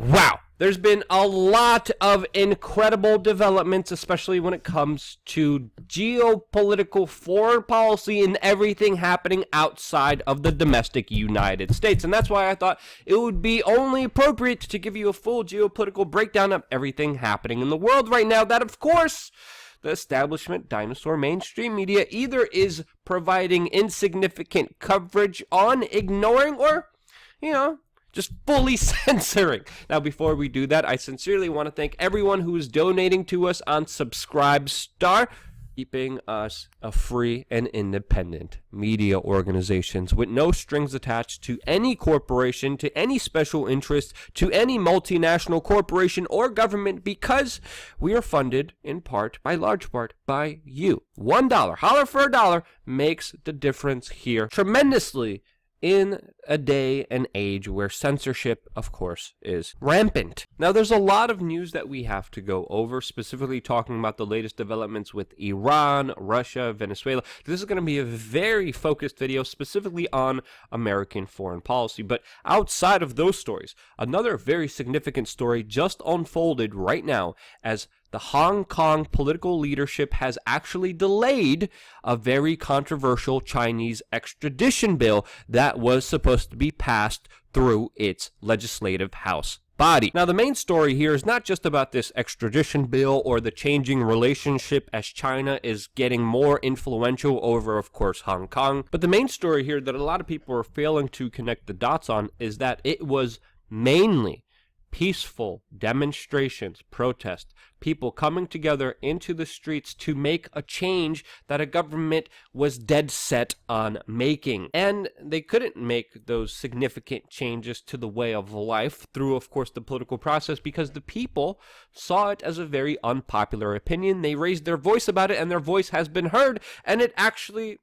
Wow. There's been a lot of incredible developments, especially when it comes to geopolitical foreign policy and everything happening outside of the domestic United States. And that's why I thought it would be only appropriate to give you a full geopolitical breakdown of everything happening in the world right now. That, of course, the establishment dinosaur mainstream media either is providing insignificant coverage on, ignoring, or, just fully censoring. Now, before we do that, I sincerely want to thank everyone who is donating to us on Subscribestar, keeping us a free and independent media organizations with no strings attached to any corporation, to any special interest, to any multinational corporation or government, because we are funded in part, by large part, by you. $1, holler for $1, makes the difference here tremendously in a day and age where censorship, of course, is rampant. Now, there's a lot of news that we have to go over, specifically talking about the latest developments with Iran, Russia, Venezuela. This is going to be a very focused video, specifically on American foreign policy. But outside of those stories, another very significant story just unfolded right now as the Hong Kong political leadership has actually delayed a very controversial Chinese extradition bill that was supposed to be passed through its legislative house body. Now, the main story here is not just about this extradition bill or the changing relationship as China is getting more influential over, of course, Hong Kong, but the main story here that a lot of people are failing to connect the dots on is that it was mainly peaceful demonstrations, protests, people coming together into the streets to make a change that a government was dead set on making. And they couldn't make those significant changes to the way of life through, of course, the political process because the people saw it as a very unpopular opinion. They raised their voice about it, and their voice has been heard, and it actually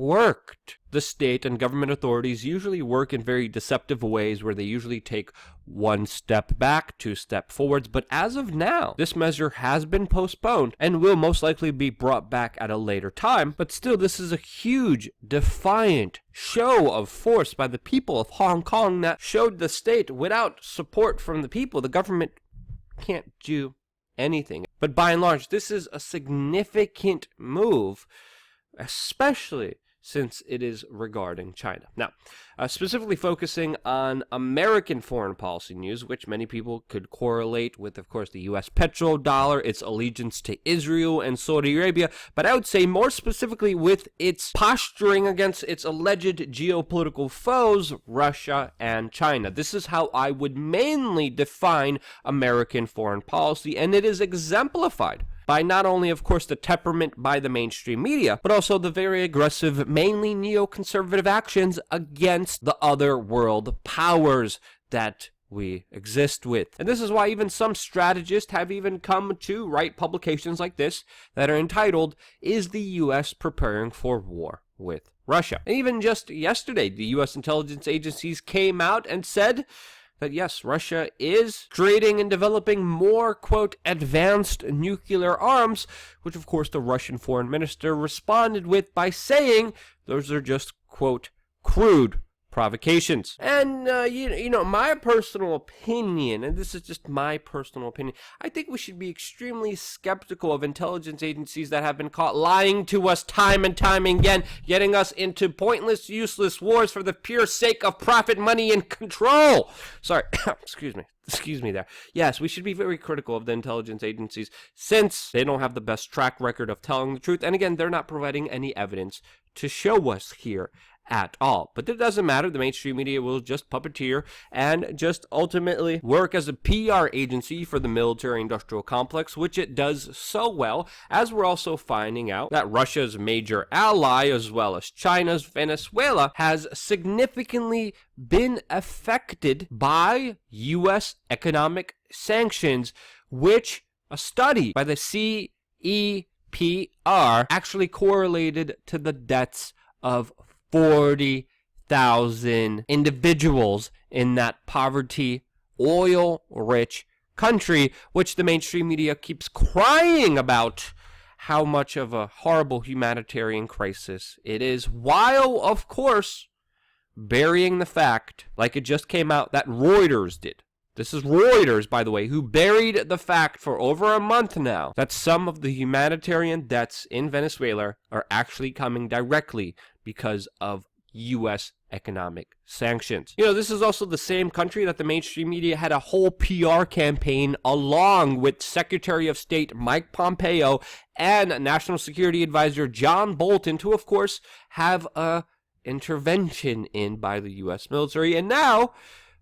worked. The state and government authorities usually work in very deceptive ways where they usually take one step back, two steps forwards, but as of now, this measure has been postponed and will most likely be brought back at a later time, but still this is a huge, defiant show of force by the people of Hong Kong that showed the state without support from the people, the government can't do anything. But by and large, this is a significant move, especially since it is regarding China. Now, specifically focusing on American foreign policy news, which many people could correlate with, of course, the U.S. petrodollar, its allegiance to Israel and Saudi Arabia, but I would say more specifically with its posturing against its alleged geopolitical foes, Russia and China. This is how I would mainly define American foreign policy, and it is exemplified by not only, of course, the temperament by the mainstream media, but also the very aggressive, mainly neoconservative actions against the other world powers that we exist with. And this is why even some strategists have even come to write publications like this that are entitled, "Is the U.S. Preparing for War with Russia?" And even just yesterday, the U.S. intelligence agencies came out and said that yes, Russia is creating and developing more, quote, advanced nuclear arms, which of course the Russian foreign minister responded with by saying those are just, quote, crude provocations. And, my personal opinion, and this is just my personal opinion, I think we should be extremely skeptical of intelligence agencies that have been caught lying to us time and time again, getting us into pointless, useless wars for the pure sake of profit, money, and control. Sorry, excuse me there. Yes, we should be very critical of the intelligence agencies since they don't have the best track record of telling the truth. And again, they're not providing any evidence to show us here at all. But it doesn't matter. The mainstream media will just puppeteer and just ultimately work as a PR agency for the military-industrial complex, which it does so well, as we're also finding out that Russia's major ally, as well as China's Venezuela, has significantly been affected by U.S. economic sanctions, which a study by the CEPR actually correlated to the deaths of 40,000 individuals in that poverty, oil-rich country, which the mainstream media keeps crying about how much of a horrible humanitarian crisis it is, while, of course, burying the fact, like it just came out, that Reuters did. this is Reuters, by the way, who buried the fact for over a month now that some of the humanitarian deaths in Venezuela are actually coming directly because of U.S. economic sanctions. This is also the same country that the mainstream media had a whole PR campaign along with Secretary of State Mike Pompeo and National Security Advisor John Bolton to, of course, have a intervention in by the U.S. military. And now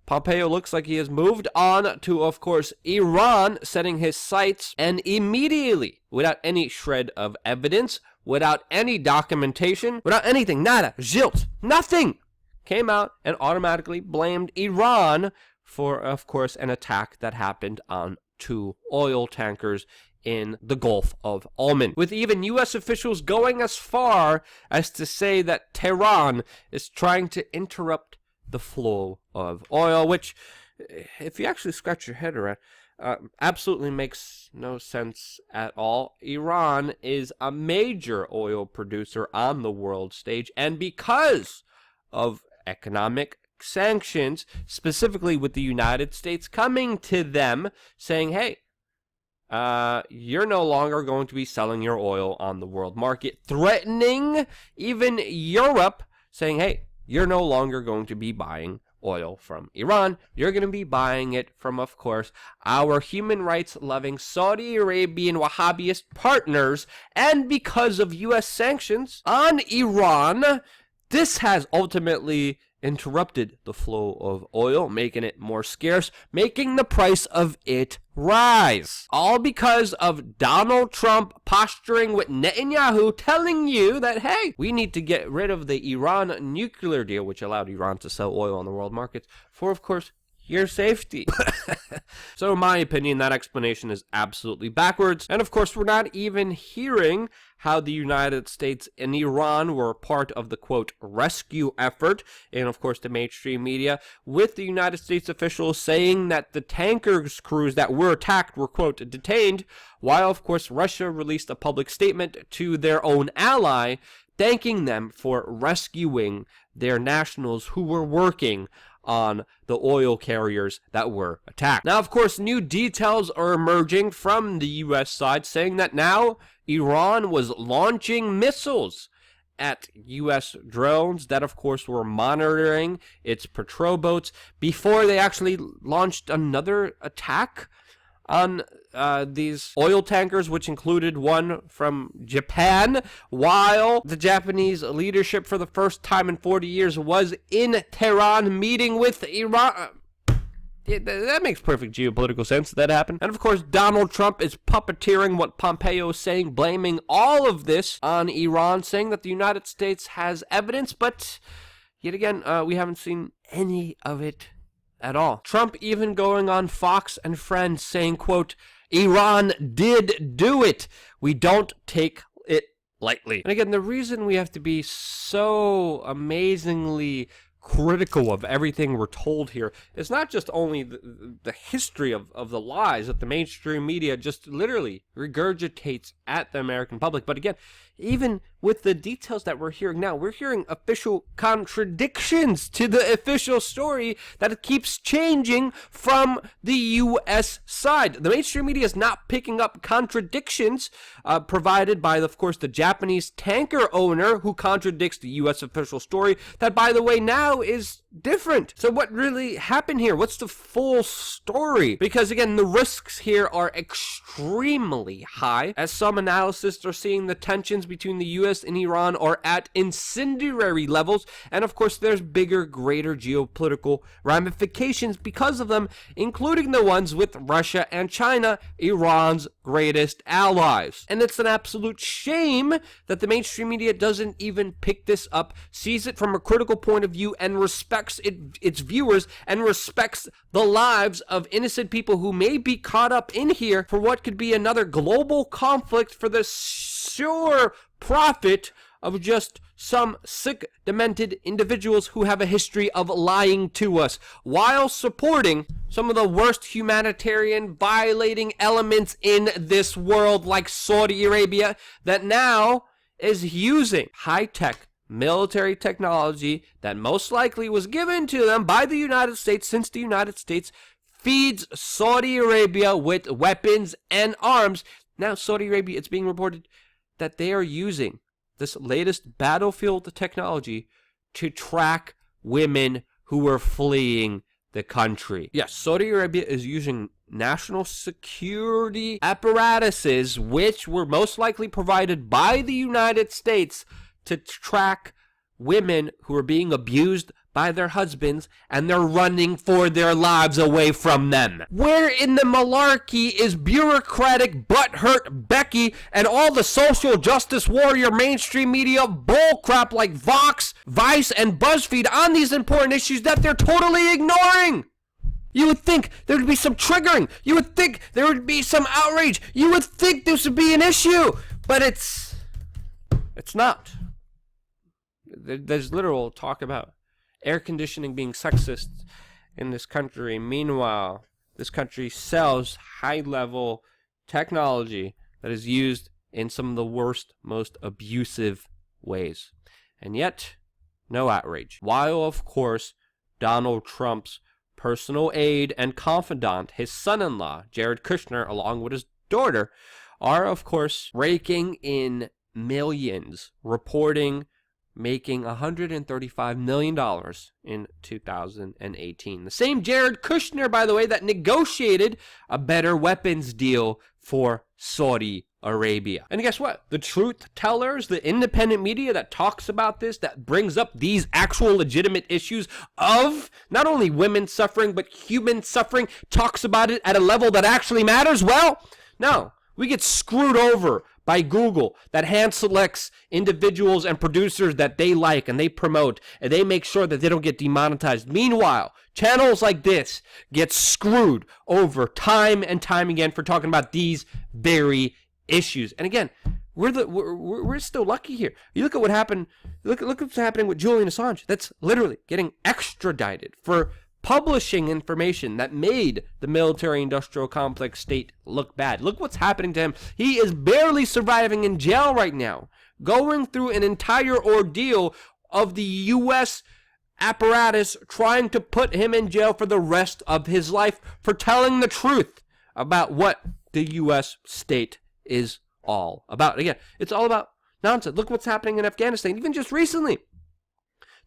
Pompeo looks like he has moved on to, of course, Iran, setting his sights, and immediately, without any shred of evidence, without any documentation, without anything, nada, zilch, nothing, came out and automatically blamed Iran for, of course, an attack that happened on 2 oil tankers in the Gulf of Oman, with even U.S. officials going as far as to say that Tehran is trying to interrupt the flow of oil, which, if you actually scratch your head around, absolutely makes no sense at all. Iran is a major oil producer on the world stage, and because of economic sanctions, specifically with the United States coming to them saying, hey, you're no longer going to be selling your oil on the world market, threatening even Europe, saying, hey, you're no longer going to be buying oil from Iran. You're going to be buying it from, of course, our human rights loving Saudi Arabian Wahhabist partners. And because of U.S. sanctions on Iran, this has ultimately interrupted the flow of oil, making it more scarce, making the price of it rise. All because of Donald Trump posturing with Netanyahu, telling you that, hey, we need to get rid of the Iran nuclear deal, which allowed Iran to sell oil on the world markets for, of course, your safety. So in my opinion, that explanation is absolutely backwards. And of course, we're not even hearing how the United States and Iran were part of the, quote, rescue effort. And of course, the mainstream media, with the United States officials saying that the tankers crews that were attacked were, quote, detained, while of course Russia released a public statement to their own ally, thanking them for rescuing their nationals who were working on the oil carriers that were attacked. Now, of course, new details are emerging from the U.S. side saying that now Iran was launching missiles at U.S. drones that, of course, were monitoring its patrol boats before they actually launched another attack on these oil tankers, which included one from Japan, while the Japanese leadership for the first time in 40 years was in Tehran meeting with Iran. That makes perfect geopolitical sense that happened. And of course, Donald Trump is puppeteering what Pompeo is saying, blaming all of this on Iran, saying that the United States has evidence, but yet again, we haven't seen any of it at all. Trump even going on Fox and Friends saying, quote, Iran did do it. We don't take it lightly. And again, the reason we have to be so amazingly critical of everything we're told here is not just only the history of the lies that the mainstream media just literally regurgitates at the American public, but again, even with the details that we're hearing now, we're hearing official contradictions to the official story that it keeps changing from the U.S. side. The mainstream media is not picking up contradictions provided by, of course, the Japanese tanker owner who contradicts the U.S. official story that, by the way, now is different. So what really happened here? What's the full story? Because again, the risks here are extremely high, as some analysts are seeing the tensions between the US and Iran are at incendiary levels, and of course there's bigger, greater geopolitical ramifications because of them, including the ones with Russia and China, Iran's greatest allies. And it's an absolute shame that the mainstream media doesn't even pick this up, sees it from a critical point of view, and respects its viewers and respects the lives of innocent people who may be caught up in here for what could be another global conflict for the sure profit of just some sick, demented individuals who have a history of lying to us, while supporting some of the worst humanitarian violating elements in this world, like Saudi Arabia, that now is using high-tech military technology that most likely was given to them by the United States, since the United States feeds Saudi Arabia with weapons and arms. Now, Saudi Arabia, it's being reported that they are using this latest battlefield technology to track women who are fleeing the country. Yes, Saudi Arabia is using national security apparatuses, which were most likely provided by the United States, to track women who are being abused by their husbands, and they're running for their lives away from them. Where in the malarkey is bureaucratic butthurt Becky and all the social justice warrior mainstream media bullcrap like Vox, Vice, and BuzzFeed on these important issues that they're totally ignoring? You would think there would be some triggering. You would think there would be some outrage. You would think this would be an issue, but it's not. There's literal talk about air conditioning being sexist in this country. Meanwhile, this country sells high-level technology that is used in some of the worst, most abusive ways. And yet, no outrage. While, of course, Donald Trump's personal aide and confidant, his son-in-law, Jared Kushner, along with his daughter, are, of course, raking in millions, reporting making $135 million in 2018. The same Jared Kushner, by the way, that negotiated a better weapons deal for Saudi Arabia. And guess what? The truth tellers, the independent media that talks about this, that brings up these actual legitimate issues of not only women suffering, but human suffering, talks about it at a level that actually matters. Well, no. We get screwed over by Google that hand selects individuals and producers that they like and they promote, and they make sure that they don't get demonetized. Meanwhile, channels like this get screwed over time and time again for talking about these very issues. And again, we're still lucky here. You look at what happened. Look what's happening with Julian Assange. That's literally getting extradited for publishing information that made the military-industrial complex state look bad. Look what's happening to him. He is barely surviving in jail right now, going through an entire ordeal of the U.S. apparatus trying to put him in jail for the rest of his life for telling the truth about what the U.S. state is all about. Again, it's all about nonsense. Look what's happening in Afghanistan, even just recently.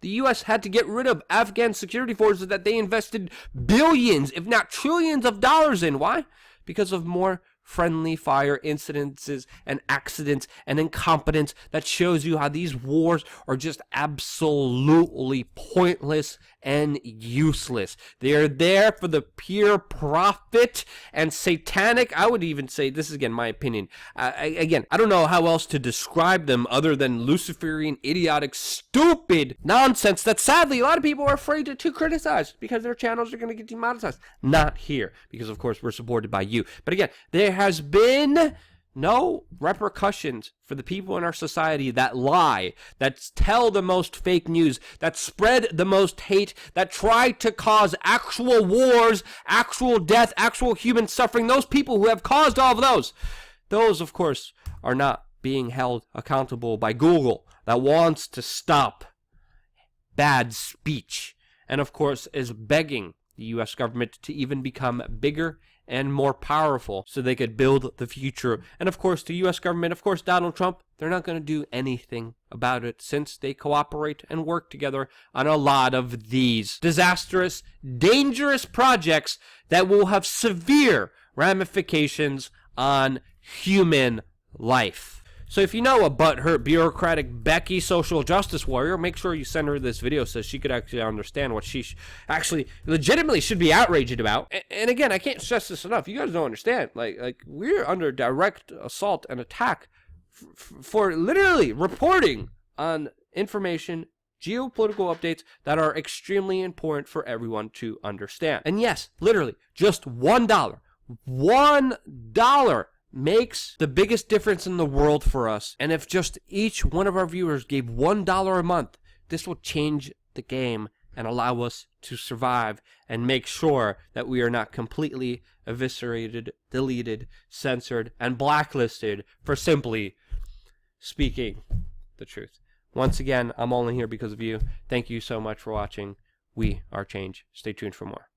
The U.S. had to get rid of Afghan security forces that they invested billions, if not trillions of dollars in. Why? Because of more friendly fire incidences and accidents and incompetence that shows you how these wars are just absolutely pointless and useless. They are there for the pure profit and satanic. I would even say, this is again my opinion. I don't know how else to describe them other than Luciferian, idiotic, stupid nonsense that sadly a lot of people are afraid to criticize because their channels are going to get demonetized. Not here, because of course we're supported by you. But again, there has been no repercussions for the people in our society that lie, that tell the most fake news, that spread the most hate, that try to cause actual wars, actual death, actual human suffering. Those people who have caused all of those of course are not being held accountable by Google, that wants to stop bad speech and of course is begging the U.S. government to even become bigger and more powerful so they could build the future. And of course, the U.S. government, of course, Donald Trump, they're not going to do anything about it since they cooperate and work together on a lot of these disastrous, dangerous projects that will have severe ramifications on human life. So if you know a butthurt, bureaucratic Becky social justice warrior, make sure you send her this video so she could actually understand what she actually legitimately should be outraged about. And again, I can't stress this enough. You guys don't understand. Like we're under direct assault and attack for literally reporting on information, geopolitical updates that are extremely important for everyone to understand. And yes, literally, just $1 makes the biggest difference in the world for us. And if just each one of our viewers gave $1 a month, this will change the game and allow us to survive and make sure that we are not completely eviscerated, deleted, censored, and blacklisted for simply speaking the truth. Once again, I'm only here because of you. Thank you so much for watching. We are Change. Stay tuned for more.